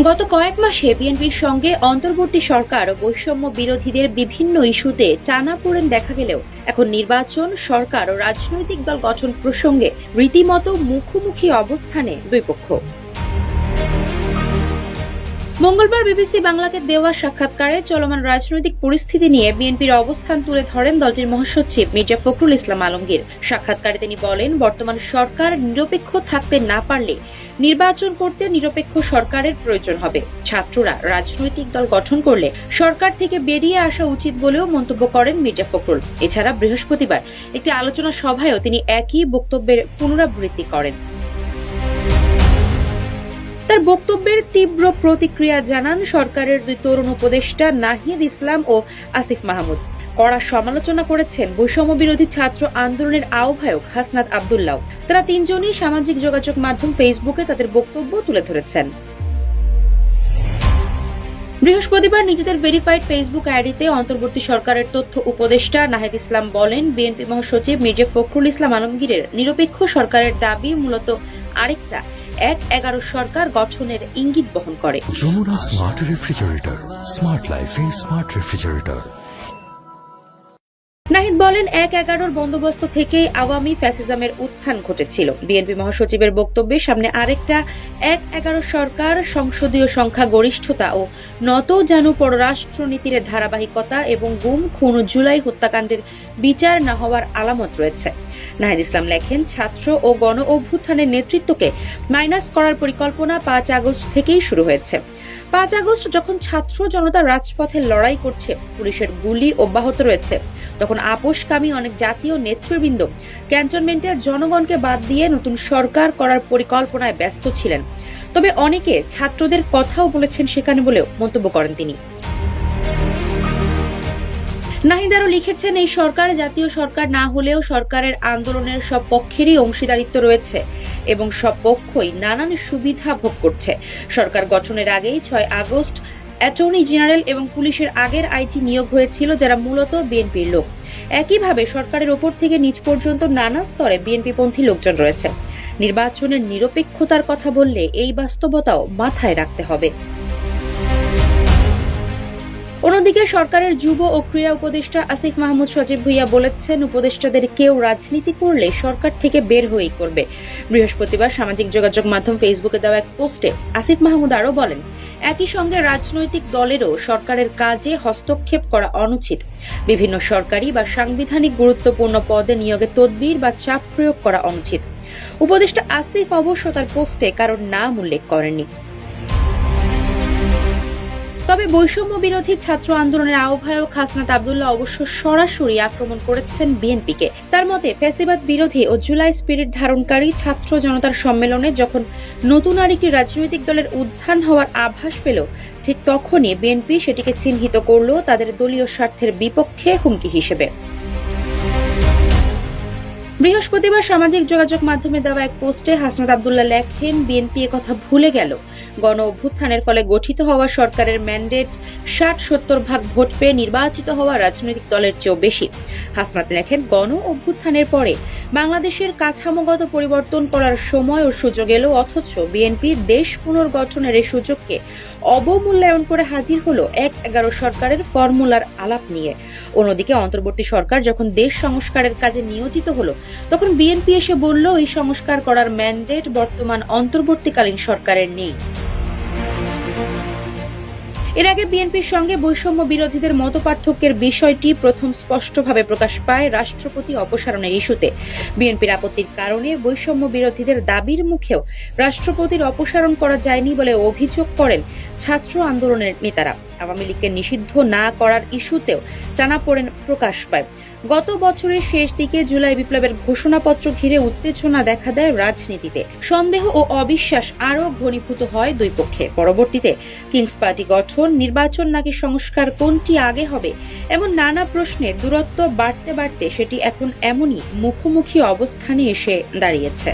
গত কয়েক মাসে বিএনপির সঙ্গে অন্তর্বর্তী সরকার ও বৈষম্য বিরোধীদের বিভিন্ন ইস্যুতে টানাপোড়েন দেখা গেলেও এখন নির্বাচন, সরকার ও রাজনৈতিক দল গঠন প্রসঙ্গে রীতিমতো মুখোমুখি অবস্থানে দুই পক্ষ। মঙ্গলবার বিবিসি বাংলাকে দেওয়া সাক্ষাৎকারে চলমান রাজনৈতিক পরিস্থিতি নিয়ে বিএনপির অবস্থান তুলে ধরেন দলটির মহাসচিব মির্জা ফখরুল ইসলাম আলমগীর। সাক্ষাৎকারে তিনি বলেন, বর্তমান সরকার নিরপেক্ষ থাকতে না পারলে নির্বাচন করতে নিরপেক্ষ সরকারের প্রয়োজন হবে। ছাত্ররা রাজনৈতিক দল গঠন করলে সরকার থেকে বেরিয়ে আসা উচিত বলেও মন্তব্য করেন মির্জা ফখরুল। এছাড়া বৃহস্পতিবার একটি আলোচনা সভায়ও তিনি একই বক্তব্যের পুনরাবৃত্তি করেন। তার বক্তব্যের তীব্র প্রতিক্রিয়া জানান সরকারের দুই তরুণ উপদেষ্টা নাহিদ ইসলাম ও আসিফ মাহমুদ। কড়া সমালোচনা করেছেন বৈষম্য বিরোধী ছাত্র আন্দোলনের আহ্বায়ক হাসনাত আব্দুল্লাহ। তারা তিনজনই সামাজিক যোগাযোগ মাধ্যম ফেসবুকে তাদের বক্তব্য তুলে ধরেছেন। বৃহস্পতিবার নিজেদের ভেরিফাইড ফেসবুক আইডিতে অন্তর্বর্তী সরকারের তথ্য উপদেষ্টা নাহিদ ইসলাম বলেন, বিএনপি মহাসচিব মির্জা ফখরুল ইসলাম আলমগীরের নিরপেক্ষ সরকারের দাবি মূলত আরেকটা ১/১১ সরকার গঠনের ইঙ্গিত বহন করে। যমুনা স্মার্ট রেফ্রিজারেটর, স্মার্ট লাইফে স্মার্ট রেফ্রিজারেটর। নাহিদ বলেন, ১/১১ বন্দোবস্ত থেকেই আওয়ামী ফ্যাসিজমের উত্থান ঘটেছিল। বিএনপি মহাসচিবের বক্তব্যে সামনে আরেকটা ১/১১ সরকার, সংসদীয় সংখ্যা গরিষ্ঠতা ও নতজানু পররাষ্ট্রনীতির ধারাবাহিকতা এবং গুম, খুন ও জুলাই হত্যাকাণ্ডের বিচার না হওয়ার আলামত রয়েছে। নাহিদ ইসলাম লেখেন, ছাত্র ও গণ অভ্যুত্থানের নেতৃত্বকে মাইনাস করার পরিকল্পনা ৫ আগস্ট থেকেই শুরু হয়েছে। ৫ আগস্ট যখন ছাত্র জনতা রাজপথে লড়াই করছে, পুলিশের গুলি অব্যাহত রয়েছে, তখন আপোষকামী অনেক জাতীয় নেতৃবৃন্দ ক্যান্টনমেন্টে জনগণকে বাদ দিয়ে নতুন সরকার করার পরিকল্পনায় ব্যস্ত ছিলেন। তবে অনেকে ছাত্রদের কথাও বলেছেন সেখানে বলেও মন্তব্য করেন তিনি। নাহিদ আরও লিখেছেন, এই সরকার জাতীয় সরকার না হলেও সরকারের আন্দোলনের সব পক্ষেরই অংশীদারিত্ব রয়েছে এবং সব পক্ষই নানান সুবিধা ভোগ করছে। সরকার গঠনের আগেই ৬ আগস্ট অ্যাটর্নি জেনারেল এবং পুলিশের আগের আইজি নিয়োগ হয়েছিল, যারা মূলত বিএনপির লোক। একইভাবে সরকারের ওপর থেকে নিচ পর্যন্ত নানা স্তরে বিএনপিপন্থী লোকজন রয়েছে। নির্বাচনের নিরপেক্ষতার কথা বললে এই বাস্তবতাও মাথায় রাখতে হবে। অন্যদিকে সরকারের যুব ও ক্রীড়া উপদেষ্টা আসিফ মাহমুদ সজীব ভুইয়া বলেছেন, উপদেষ্টাদের কেউ রাজনীতি করলে সরকার থেকে বের হয়েই করবে। বৃহস্পতিবার সামাজিক যোগাযোগ মাধ্যম ফেসবুকে দেওয়া এক পোস্টে আসিফ মাহমুদ আরও বলেন, একই সঙ্গে রাজনৈতিক দলেরও সরকারের কাজে হস্তক্ষেপ করা অনুচিত। বিভিন্ন সরকারি বা সাংবিধানিক গুরুত্বপূর্ণ পদে নিয়োগে তদবির বা চাপ প্রয়োগ করা অনুচিত। উপদেষ্টা আসিফ অবশ্য তার পোস্টে কারোর নাম উল্লেখ করেননি। তবে বৈষম্য বিরোধী ছাত্র আন্দোলনের আহ্বায়ক হাসনাত আব্দুল্লাহ অবশ্য সরাসরি আক্রমণ করেছেন বিএনপিকে। তার মতে, ফ্যাসিবাদ বিরোধী ও জুলাই স্পিরিট ধারণকারী ছাত্র জনতার সম্মেলনে যখন নতুন আরেকটি রাজনৈতিক দলের উত্থান হওয়ার আভাস পেল, ঠিক তখনই বিএনপি সেটিকে চিহ্নিত করল তাদের দলীয় স্বার্থের বিপক্ষে হুমকি হিসেবে। বৃহস্পতিবার সামাজিক যোগাযোগ মাধ্যমে দেওয়া এক পোস্টে হাসনাত আব্দুল্লাহ লেখেন, বিএনপি একথা ভুলে গেল গণ অভ্যুত্থানের ফলে গঠিত হওয়া সরকারের ম্যান্ডেট ৬০-৭০ ভাগ ভোট পেয়ে নির্বাচিত হওয়া রাজনৈতিক দলের চেয়েও বেশি। হাসনাত লেখেন, গণ অভ্যুত্থানের পরে বাংলাদেশের কাঠামোগত পরিবর্তন করার সময় ও সুযোগ এলো, অথচ বিএনপি দেশ পুনর্গঠনের এই সুযোগকে অবমূল্যায়ন করে হাজির হলো ১/১১ সরকারের ফর্মুলার আলাপ নিয়ে। অন্যদিকে অন্তর্বর্তী সরকার যখন দেশ সংস্কারের কাজে নিয়োজিত হলো, তখন বিএনপি এসে বলল, এই সংস্কার করার ম্যান্ডেট বর্তমান অন্তর্বর্তীকালীন সরকারের নেই। এর আগে বিএনপির সঙ্গে বৈষম্য বিরোধীদের মতপার্থক্যের বিষয়টি প্রথম স্পষ্টভাবে প্রকাশ পায় রাষ্ট্রপতি অপসারণের ইস্যুতে। বিএনপির আপত্তির কারণে বৈষম্য বিরোধীদের দাবির মুখেও রাষ্ট্রপতির অপসারণ করা যায়নি বলে অভিযোগ করেন ছাত্র আন্দোলনের নেতারা। আওয়ামী লীগকে নিষিদ্ধ না করার ইস্যুতেও টানাপোড়েন প্রকাশ পায়। গত বছরের শেষ দিকে জুলাই বিপ্লবের ঘোষণাপত্র ঘিরে উত্তেজনা দেখা দেয় রাজনীতিতে। সন্দেহ ও অবিশ্বাস আরও ঘনীভূত হয় দুই পক্ষে। পরবর্তীতে কিংস পার্টি গঠন, নির্বাচন নাকি সংস্কার, কোনটি আগে হবে, এমন নানা প্রশ্নে দূরত্ব বাড়তে বাড়তে সেটি এখন এমনই মুখোমুখি অবস্থানে এসে দাঁড়িয়েছে।